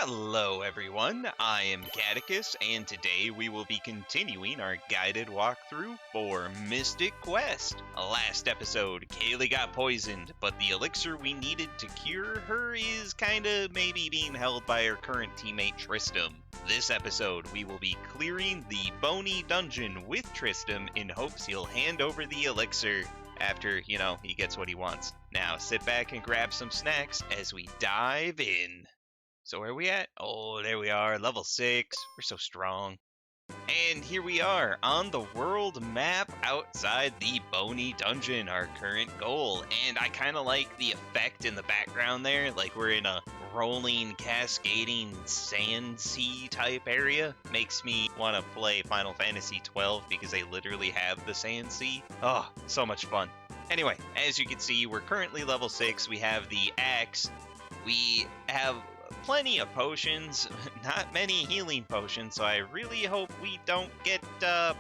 Hello everyone, I am Catechus, and today we will be continuing our guided walkthrough for Mystic Quest. Last episode, Kaeli got poisoned, but the elixir we needed to cure her is kinda maybe being held by her current teammate Tristam. This episode, we will be clearing the Boney Dungeon with Tristam in hopes he'll hand over the elixir after, he gets what he wants. Now sit back and grab some snacks as we dive in. So where are we at? Oh, there we are, level 6. We're so strong. And here we are on the world map outside the Boney Dungeon, our current goal. And I kind of like the effect in the background there, like we're in a rolling, cascading sand sea type area. Makes me want to play Final Fantasy 12 because they literally have the sand sea. Oh, so much fun. Anyway, as you can see, we're currently level 6. We have the axe. We have plenty of potions, not many healing potions, so I really hope we don't get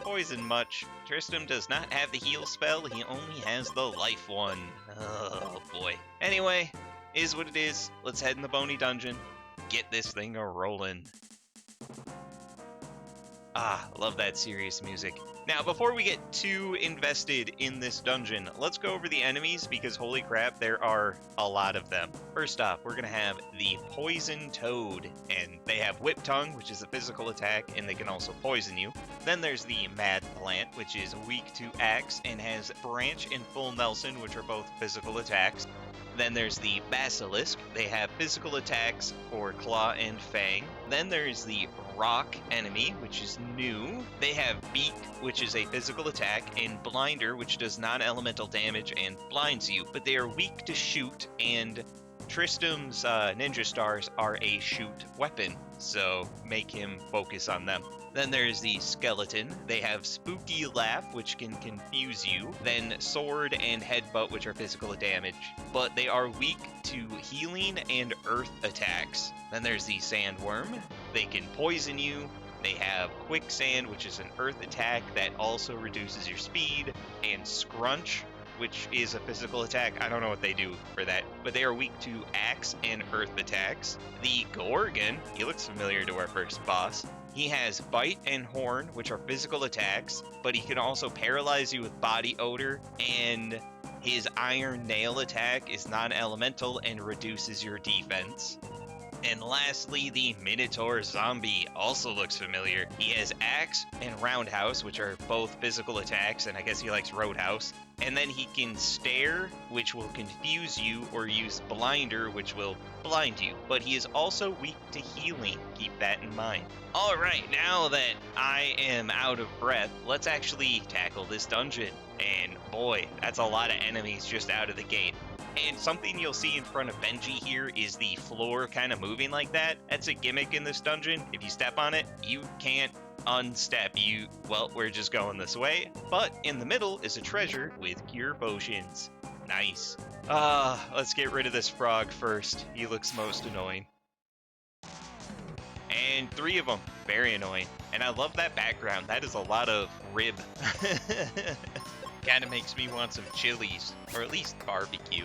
poisoned much. Tristam does not have the heal spell, he only has the life one. Oh boy. Anyway, is what it is. Let's head in the Boney Dungeon, get this thing a-rolling. Love that serious music. Now, before we get too invested in this dungeon, let's go over the enemies because holy crap, there are a lot of them. First off, we're going to have the Poison Toad, and they have Whip Tongue, which is a physical attack, and they can also poison you. Then there's the Mad Plant, which is weak to Axe and has Branch and Full Nelson, which are both physical attacks. Then there's the Basilisk. They have physical attacks for Claw and Fang. Then there's the Rock enemy, which is new. They have Beak, which is a physical attack, and Blinder, which does non-elemental damage and blinds you. But they are weak to shoot, and Tristam's ninja stars are a shoot weapon, so make him focus on them. Then there's the Skeleton. They have Spooky Laugh, which can confuse you. Then Sword and Headbutt, which are physical damage. But they are weak to healing and earth attacks. Then there's the Sandworm. They can poison you. They have Quicksand, which is an earth attack that also reduces your speed. And Scrunch, which is a physical attack. I don't know what they do for that, but they are weak to axe and earth attacks. The Gorgon, he looks familiar to our first boss. He has Bite and Horn, which are physical attacks, but he can also paralyze you with body odor, and his Iron Nail attack is non-elemental and reduces your defense. And lastly, the Minotaur Zombie also looks familiar. He has Axe and Roundhouse, which are both physical attacks, and I guess he likes Roadhouse. And then he can Stare, which will confuse you, or use Blinder, which will blind you. But he is also weak to healing. Keep that in mind. Alright, now that I am out of breath, let's actually tackle this dungeon. And boy, that's a lot of enemies just out of the gate. And something you'll see in front of Benji here is the floor kind of moving like that. That's a gimmick in this dungeon. If you step on it, you can't unstep. Well, we're just going this way. But in the middle is a treasure with cure potions. Nice. Let's get rid of this frog first. He looks most annoying. And 3 of them. Very annoying. And I love that background. That is a lot of rib. Kind of makes me want some chilies, or at least barbecue.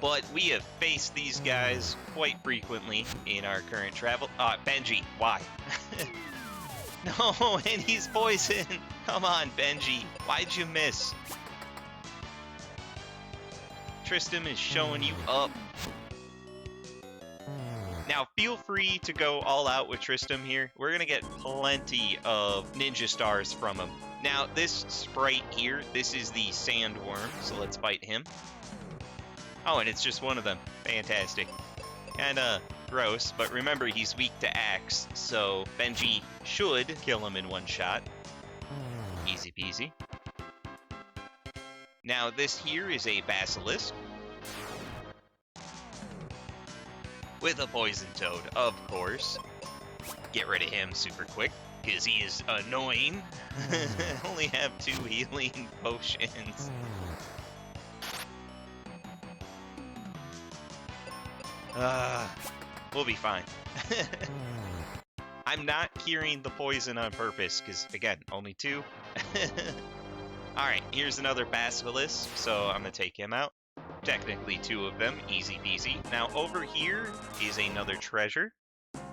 But we have faced these guys quite frequently in our current travel. Benji, why? No, and he's poisoned. Come on, Benji. Why'd you miss? Tristam is showing you up. Now, feel free to go all out with Tristam here. We're going to get plenty of ninja stars from him. Now, this sprite here, this is the Sandworm, so let's fight him. Oh, and it's just one of them. Fantastic. Kinda gross, but remember, he's weak to axe, so Benji should kill him in one shot. Easy peasy. Now, this here is a Basilisk. With a Poison Toad, of course. Get rid of him super quick, because he is annoying. Only have 2 healing potions. We'll be fine. I'm not curing the poison on purpose, because, again, only 2. Alright, here's another Basilisk, so I'm going to take him out. Technically 2 of them, easy peasy. Now over here is another treasure.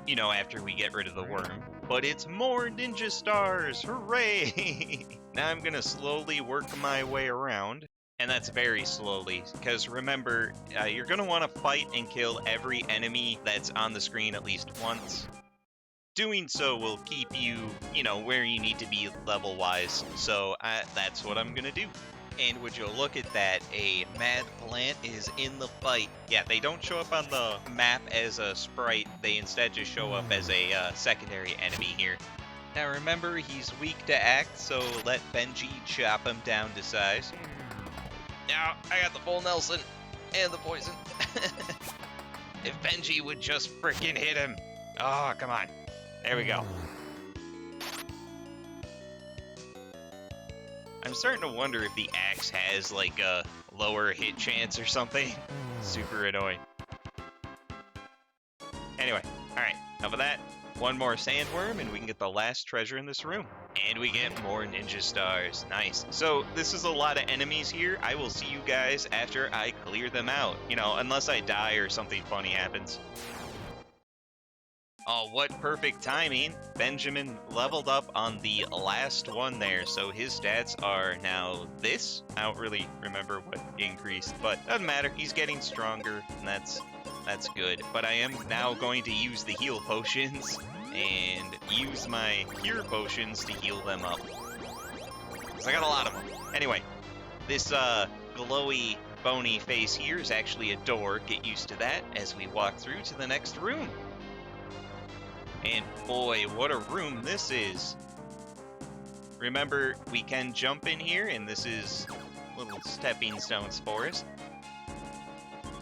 you know, after we get rid of the worm. But it's more ninja stars! Hooray! Now I'm gonna slowly work my way around. And that's very slowly, because remember, you're gonna want to fight and kill every enemy that's on the screen at least once. Doing so will keep you, you know, where you need to be level-wise. So that's what I'm gonna do. And would you look at that, a mad plant is in the fight. Yeah, they don't show up on the map as a sprite, they instead just show up as a secondary enemy here. Now remember, he's weak to axe, so let Benji chop him down to size. Now, I got the full Nelson and the poison. If Benji would just frickin' hit him. Oh, come on. There we go. I'm starting to wonder if the axe has like a lower hit chance or something. Super annoying. Anyway, alright, enough of that. One more sandworm and we can get the last treasure in this room. And we get more ninja stars. Nice. So this is a lot of enemies here. I will see you guys after I clear them out. You know, unless I die or something funny happens. Oh, what perfect timing. Benjamin leveled up on the last one there, so his stats are now this. I don't really remember what increased, but doesn't matter. He's getting stronger, and that's good. But I am now going to use the heal potions and use my cure potions to heal them up. Because I got a lot of them. Anyway, this glowy, bony face here is actually a door. Get used to that as we walk through to the next room. And boy, what a room this is. Remember, we can jump in here, and this is little stepping stones for us.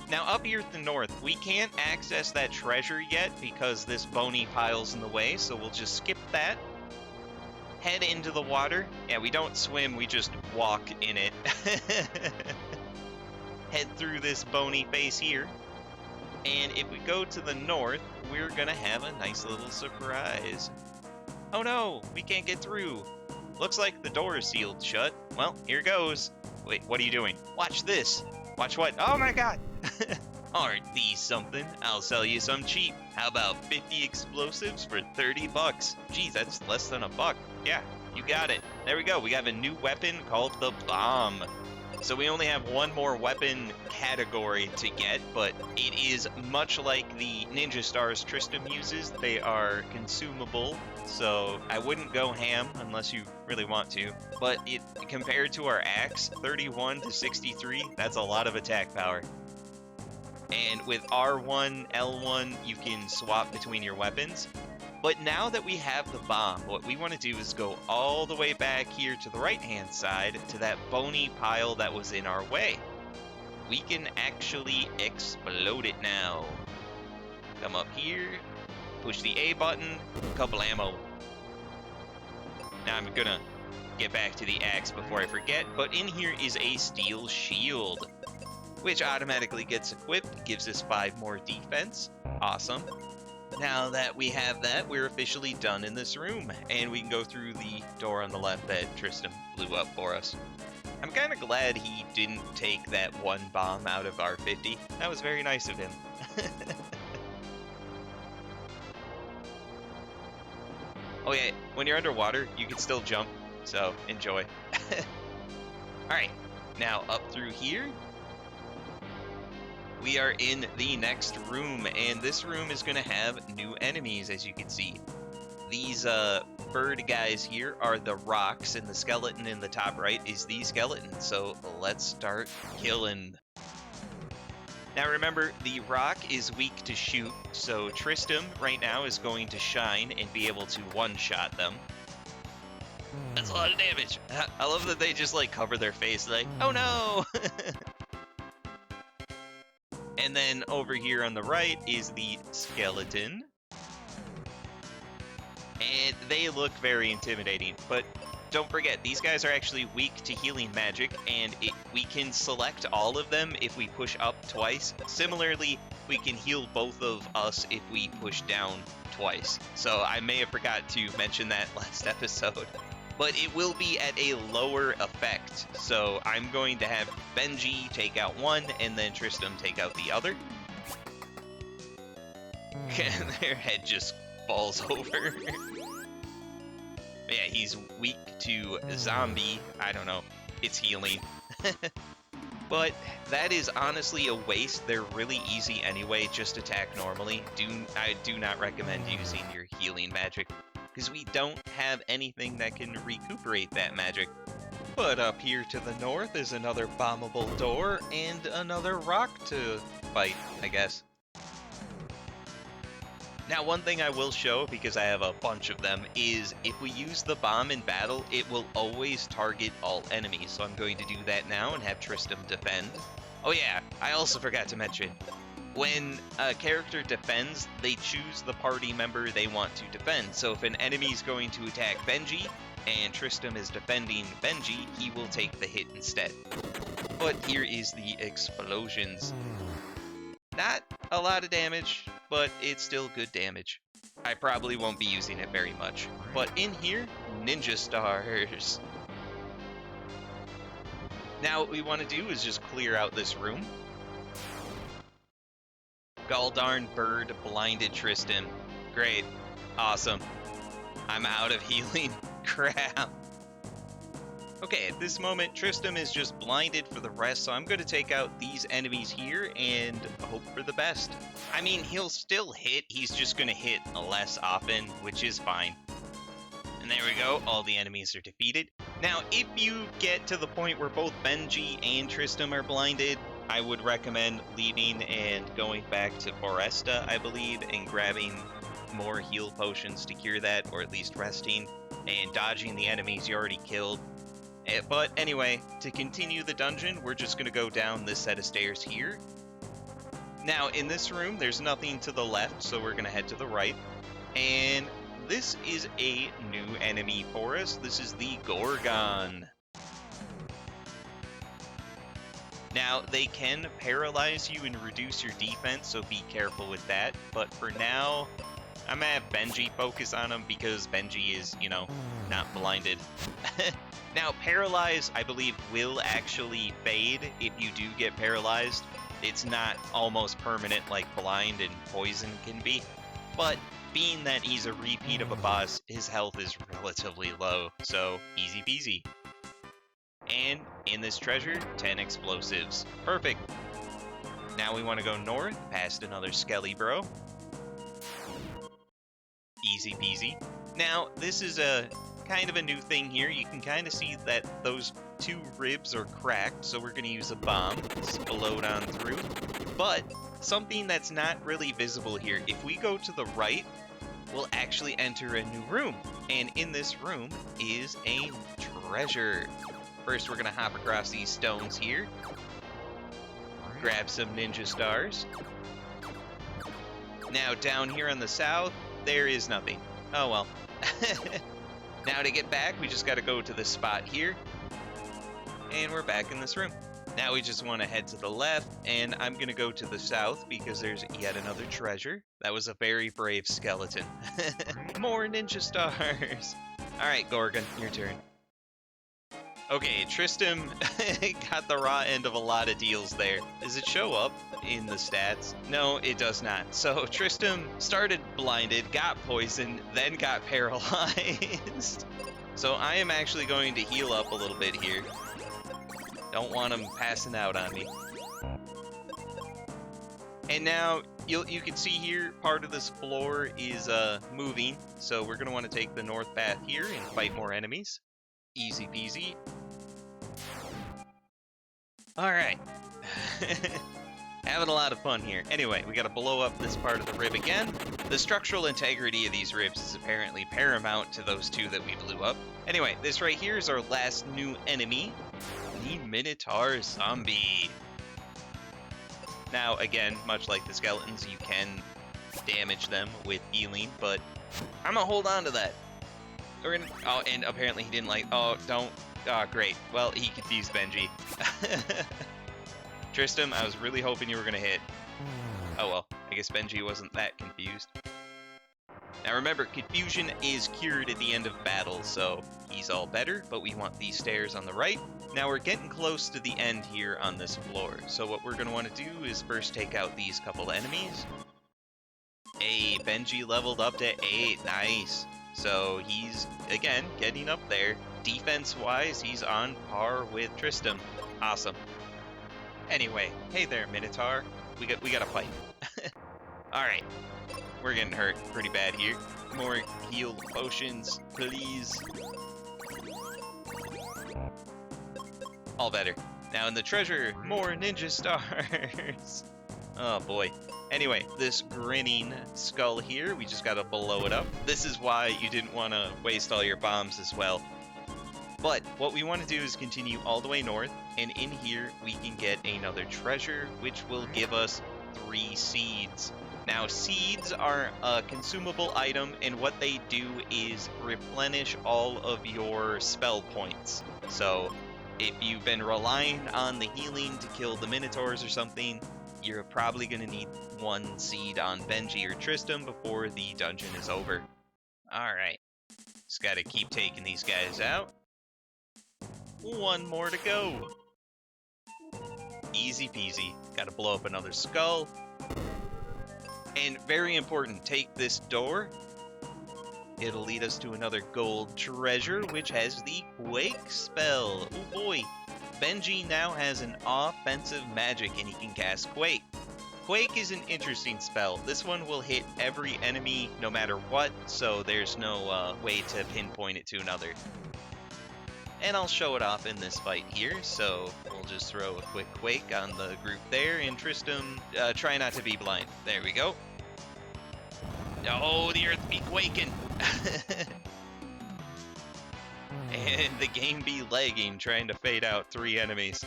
Now, up here at the north, we can't access that treasure yet because this bony pile's in the way, so we'll just skip that. Head into the water. Yeah, we don't swim, we just walk in it. Head through this bony face here. And if we go to the north, we're gonna have a nice little surprise. Oh no, we can't get through. Looks like the door is sealed shut. Well, here goes. Wait, what are you doing? Watch this. Watch what? Oh my god! Aren't these something? I'll sell you some cheap. How about 50 explosives for 30 bucks? Geez, that's less than $1. Yeah, you got it. There we go. We have a new weapon called the bomb. So we only have one more weapon category to get, but it is much like the Ninja Stars Tristam uses. They are consumable, so I wouldn't go ham unless you really want to. But compared to our axe, 31 to 63, that's a lot of attack power. And with R1, L1, you can swap between your weapons. But now that we have the bomb, what we want to do is go all the way back here to the right-hand side to that bony pile that was in our way. We can actually explode it now. Come up here, push the A button, kablamo. Now I'm gonna get back to the axe before I forget, but in here is a steel shield, which automatically gets equipped, gives us 5 more defense. Awesome. Now that we have that, we're officially done in this room, and we can go through the door on the left that Tristam blew up for us. I'm kind of glad he didn't take that one bomb out of R50. That was very nice of him. Oh yeah, when you're underwater, you can still jump, so enjoy. Alright, now up through here. We are in the next room, and this room is going to have new enemies, as you can see. These bird guys here are the rocks, and the skeleton in the top right is the skeleton, so let's start killing. Now remember, the rock is weak to shoot, so Tristam right now is going to shine and be able to one-shot them. That's a lot of damage. I love that they just like cover their face like, oh no! And then over here on the right is the skeleton. And they look very intimidating, but don't forget, these guys are actually weak to healing magic, and we can select all of them if we push up twice. Similarly, we can heal both of us if we push down twice. So I may have forgot to mention that last episode. But it will be at a lower effect. So I'm going to have Benji take out one, and then Tristam take out the other. Their head just falls over. Yeah, he's weak to zombie. I don't know. It's healing. But that is honestly a waste. They're really easy anyway. Just attack normally. I do not recommend using your healing magic, because we don't have anything that can recuperate that magic. But up here to the north is another bombable door and another rock to fight, I guess. Now, one thing I will show, because I have a bunch of them, is if we use the bomb in battle, it will always target all enemies. So I'm going to do that now and have Tristam defend. Oh yeah, I also forgot to mention, when a character defends, they choose the party member they want to defend. So if an enemy is going to attack Benji, and Tristam is defending Benji, he will take the hit instead. But here is the explosions. Not a lot of damage, but it's still good damage. I probably won't be using it very much. But in here, ninja stars. Now what we want to do is just clear out this room. Goldarn bird blinded Tristam. Great. Awesome. I'm out of healing. Crap. Okay, at this moment, Tristam is just blinded for the rest, so I'm going to take out these enemies here and hope for the best. I mean, he'll still hit, he's just going to hit less often, which is fine. And there we go, all the enemies are defeated. Now, if you get to the point where both Benji and Tristam are blinded, I would recommend leaving and going back to Foresta, I believe, and grabbing more heal potions to cure that, or at least resting, and dodging the enemies you already killed. But anyway, to continue the dungeon, we're just going to go down this set of stairs here. Now, in this room, there's nothing to the left, so we're going to head to the right. And this is a new enemy for us. This is the Gorgon. Now, they can paralyze you and reduce your defense, so be careful with that. But for now, I'm going to have Benji focus on him because Benji is, you know, not blinded. Now, paralyze, I believe, will actually fade if you do get paralyzed. It's not almost permanent like blind and poison can be. But being that he's a repeat of a boss, his health is relatively low, so easy peasy. And in this treasure, 10 explosives. Perfect. Now we want to go north, past another Skelly Bro. Easy peasy. Now, this is a kind of a new thing here. You can kind of see that those two ribs are cracked, so we're going to use a bomb to explode on through. But something that's not really visible here, if we go to the right, we'll actually enter a new room. And in this room is a treasure. First, we're going to hop across these stones here. Grab some ninja stars. Now, down here on the south, there is nothing. Oh well. Now to get back, we just got to go to this spot here. And we're back in this room. Now we just want to head to the left, and I'm going to go to the south because there's yet another treasure. That was a very brave skeleton. More ninja stars. Alright, Gorgon, your turn. Okay, Tristam got the raw end of a lot of deals there. Does it show up in the stats? No, it does not. So Tristam started blinded, got poisoned, then got paralyzed. So I am actually going to heal up a little bit here. Don't want him passing out on me. And now you can see here part of this floor is moving. So we're going to want to take the north path here and fight more enemies. Easy peasy. Alright. Having a lot of fun here. Anyway, we gotta blow up this part of the rib again. The structural integrity of these ribs is apparently paramount to those two that we blew up. Anyway, this right here is our last new enemy, the Minotaur Zombie. Now, again, much like the skeletons, you can damage them with healing, but I'm gonna hold on to that. We're gonna, oh, and apparently he didn't like, oh, don't, oh, great. Well, he confused Benji. Tristam, I was really hoping you were gonna hit. Oh well, I guess Benji wasn't that confused. Now remember, confusion is cured at the end of battle, so he's all better, but we want these stairs on the right. Now we're getting close to the end here on this floor, so what we're gonna want to do is first take out these couple enemies. Hey, Benji leveled up to 8. Nice. So he's, again, getting up there. Defense-wise, he's on par with Tristam. Awesome. Anyway, hey there, Minotaur. We got a fight. Alright. We're getting hurt pretty bad here. More heal potions, please. All better. Now in the treasure, more ninja stars. Oh boy. Anyway, this grinning skull here, we just gotta blow it up. This is why you didn't want to waste all your bombs as well. But what we want to do is continue all the way north, and in here we can get another treasure, which will give us 3 seeds. Now, seeds are a consumable item, and what they do is replenish all of your spell points. So, if you've been relying on the healing to kill the Minotaurs or something, you're probably going to need 1 seed on Benji or Tristam before the dungeon is over. Alright. Just gotta keep taking these guys out. 1 more to go. Easy peasy. Gotta blow up another skull. And very important, take this door. It'll lead us to another gold treasure, which has the Quake spell. Oh boy. Benji now has an offensive magic and he can cast Quake. Quake is an interesting spell. This one will hit every enemy no matter what, so there's no way to pinpoint it to another. And I'll show it off in this fight here, so we'll just throw a quick Quake on the group there, and Tristam, try not to be blind. There we go. Oh, the earth be quaking! And the game be lagging, trying to fade out 3 enemies.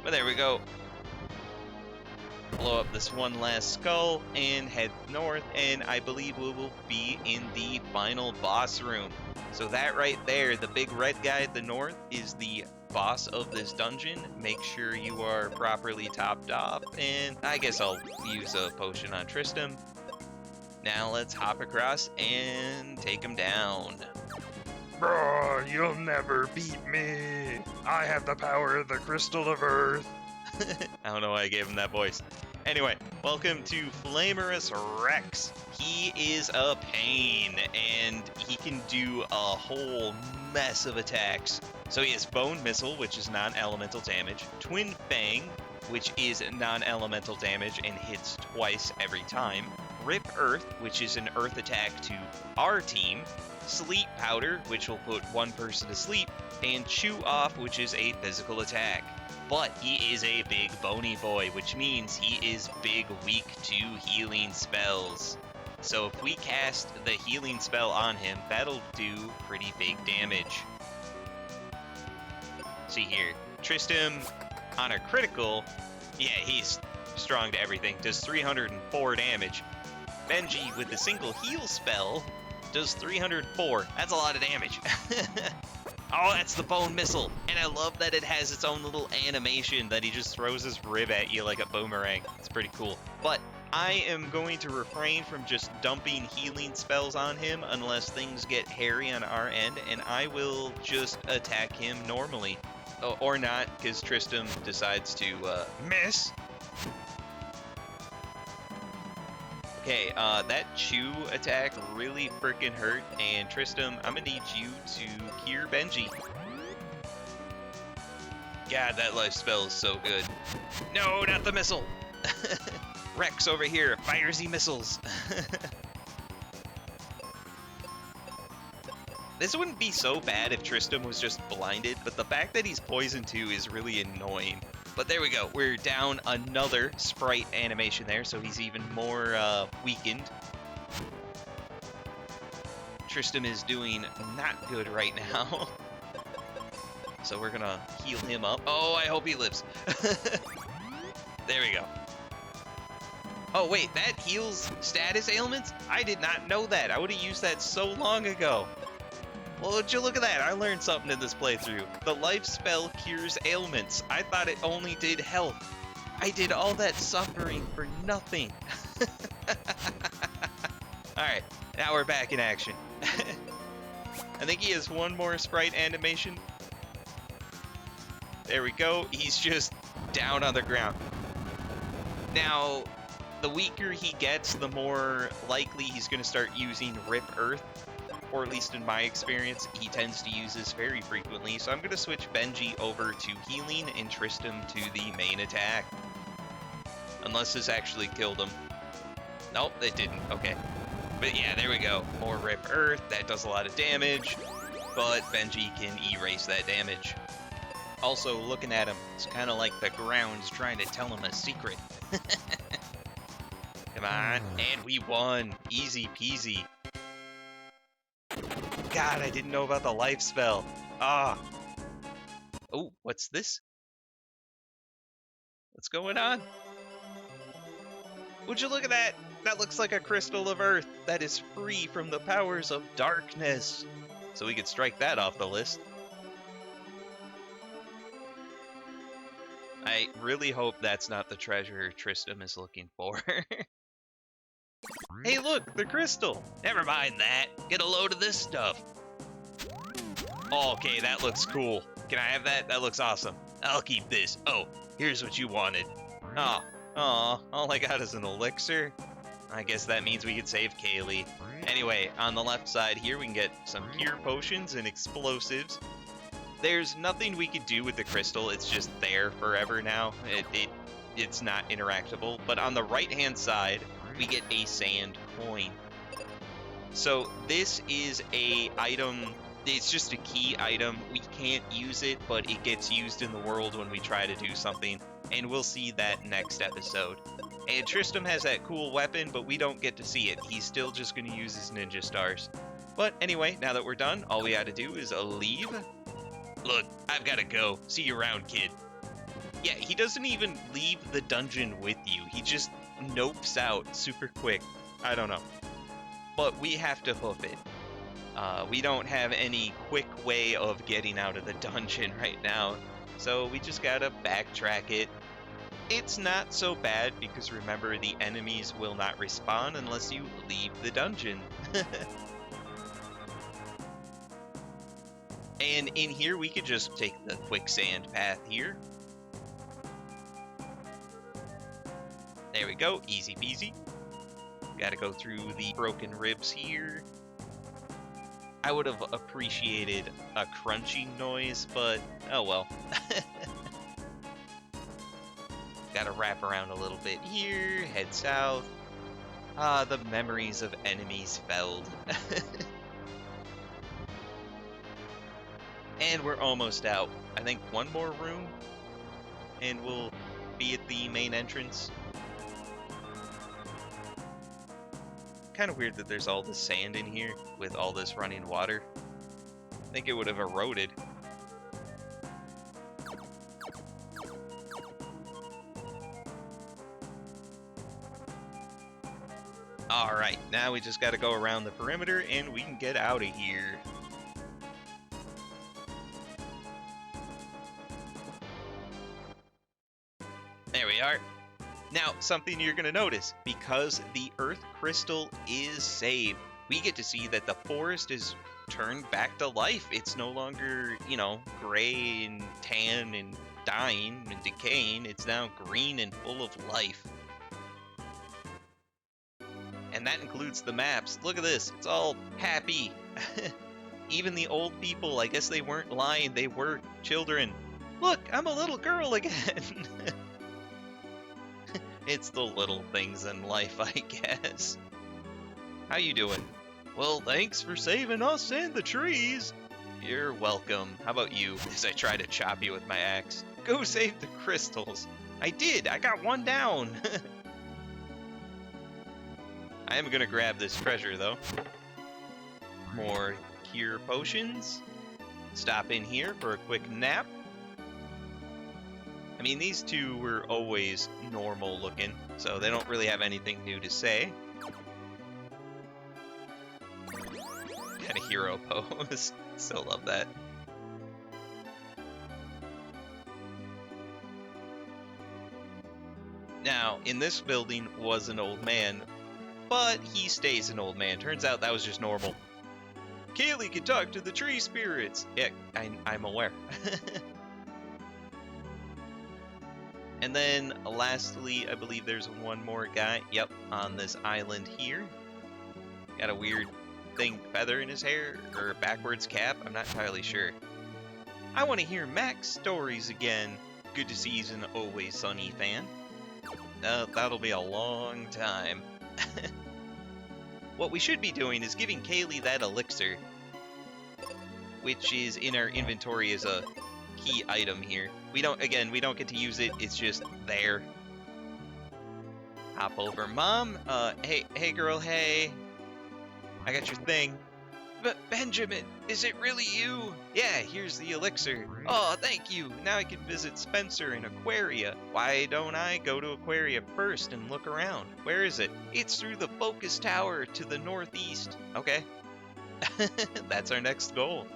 But there we go. Blow up this one last skull, and head north, and I believe we will be in the final boss room. So that right there, the big red guy at the north, is the boss of this dungeon. Make sure you are properly topped off, and I guess I'll use a potion on Tristam. Now let's hop across and take him down. Bro, you'll never beat me. I have the power of the Crystal of Earth. I don't know why I gave him that voice. Anyway, welcome to Flamorous Rex. He is a pain, and he can do a whole mess of attacks. So he has Bone Missile, which is non-elemental damage, Twin Fang, which is non-elemental damage and hits twice every time, Rip Earth, which is an earth attack to our team, Sleep Powder, which will put 1 person to sleep, and Chew Off, which is a physical attack. But he is a big bony boy, which means he is big weak to healing spells. So if we cast the healing spell on him, that'll do pretty big damage. See here, Tristam on a critical, yeah, he's strong to everything, does 304 damage. Benji with the single heal spell does 304. That's a lot of damage. Oh, that's the Bone Missile. And I love that it has its own little animation that he just throws his rib at you like a boomerang. It's pretty cool. But I am going to refrain from just dumping healing spells on him unless things get hairy on our end, and I will just attack him normally. Or not, because Tristam decides to miss. Okay, that Chew attack really freaking hurt, and Tristam, I'm gonna need you to cure Benji. God, that life spell is so good. No, not the missile! Rex over here, fires missiles. This wouldn't be so bad if Tristam was just blinded, but the fact that he's poisoned too is really annoying. But there we go, we're down another sprite animation there, so he's even more weakened. Tristam is doing not good right now. So we're gonna heal him up. Oh, I hope he lives. There we go. Oh wait, that heals status ailments? I did not know that. I would have used that so long ago. Well, would you look at that? I learned something in this playthrough. The life spell cures ailments. I thought it only did health. I did all that suffering for nothing. Alright, now we're back in action. I think he has one more sprite animation. There we go. He's just down on the ground. Now, The weaker he gets, the more likely he's going to start using Rip Earth, or at least in my experience, he tends to use this very frequently. So I'm going to switch Benji over to healing and Tristam to the main attack. Unless this actually killed him. Nope, it didn't. Okay. But yeah, there we go. More Rip Earth. That does a lot of damage, but Benji can erase that damage. Also, looking at him, it's kind of like the ground's trying to tell him a secret. Come on, and we won. Easy peasy. God, I didn't know about the life spell. Ah. Oh, what's this? What's going on? Would you look at that? That looks like a crystal of earth that is free from the powers of darkness. So we could strike that off the list. I really hope that's not the treasure Tristam is looking for. Hey look, the crystal! Never mind that. Get a load of this stuff. Oh, okay, that looks cool. Can I have that? That looks awesome. I'll keep this. Oh, here's what you wanted. Oh, all I got is an elixir. I guess that means we could save Kaeli. Anyway, on the left side here, we can get some cure potions and explosives. There's nothing we could do with the crystal. It's just there forever now. It's not interactable. But on the right-hand side, we get a sand coin. So this is a item. It's just a key item. We can't use it, but it gets used in the world when we try to do something. And we'll see that next episode. And Tristam has that cool weapon, but we don't get to see it. He's still just going to use his ninja stars. But anyway, now that we're done, all we got to do is leave. Look, I've got to go. See you around, kid. Yeah, he doesn't even leave the dungeon with you. He just nopes out super quick. I don't know. But we have to hoof it. We don't have any quick way of getting out of the dungeon right now. So we just gotta backtrack it. It's not so bad because remember, the enemies will not respawn unless you leave the dungeon. And in here, we could just take the quicksand path here. There we go, easy peasy. Gotta go through the broken ribs here. I would have appreciated a crunching noise, but oh well. Gotta wrap around a little bit here, head south. Ah, the memories of enemies felled. And we're almost out. I think one more room, and we'll be at the main entrance. Kind of weird that there's all this sand in here with all this running water. I think it would have eroded. Alright, now we just gotta go around the perimeter and we can get out of here. There we are. Now, something you're going to notice, because the Earth Crystal is saved, we get to see that the forest is turned back to life. It's no longer, you know, gray and tan and dying and decaying. It's now green and full of life. And that includes the maps. Look at this. It's all happy. Even the old people, I guess they weren't lying. They were children. Look, I'm a little girl again. It's the little things in life, I guess. How you doing? Well, thanks for saving us and the trees. You're welcome. How about you, as I try to chop you with my axe? Go save the crystals. I did. I got one down. I am going to grab this treasure, though. More cure potions. Stop in here for a quick nap. I mean, these two were always normal looking, so they don't really have anything new to say. Kind of hero pose. Still love that. Now, in this building was an old man, but he stays an old man. Turns out that was just normal. Kaeli can talk to the tree spirits. Yeah, I'm aware. And then lastly, I believe there's one more guy. Yep, on this island here. Got a weird feather in his hair, or backwards cap. I'm not entirely sure. I want to hear Mac's stories again. Good to see he's an Always Sunny fan. That'll be a long time. What we should be doing is giving Kaeli that elixir, which is in our inventory as a key item here. We don't get to use it, it's just there. Hop over. Mom, hey girl, hey. I got your thing. But Benjamin, is it really you? Yeah, here's the elixir. Oh, thank you. Now I can visit Spencer in Aquaria. Why don't I go to Aquaria first and look around? Where is it? It's through the Focus Tower to the northeast. Okay. That's our next goal.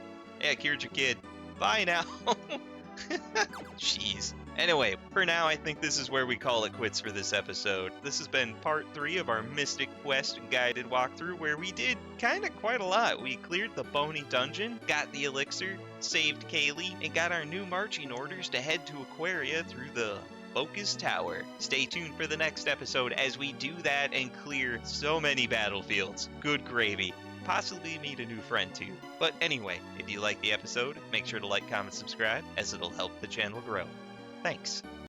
Yeah, cured your kid. Bye now. Jeez. Anyway, for now, I think this is where we call it quits for this episode. This has been part 3 of our Mystic Quest guided walkthrough, where we did kinda quite a lot. We cleared the Boney Dungeon, got the elixir, saved Kaeli, and got our new marching orders to head to Aquaria through the Focus Tower. Stay tuned for the next episode as we do that and clear so many battlefields. Good gravy. Possibly meet a new friend too. But anyway, if you like the episode, make sure to like, comment, subscribe, as it'll help the channel grow. Thanks.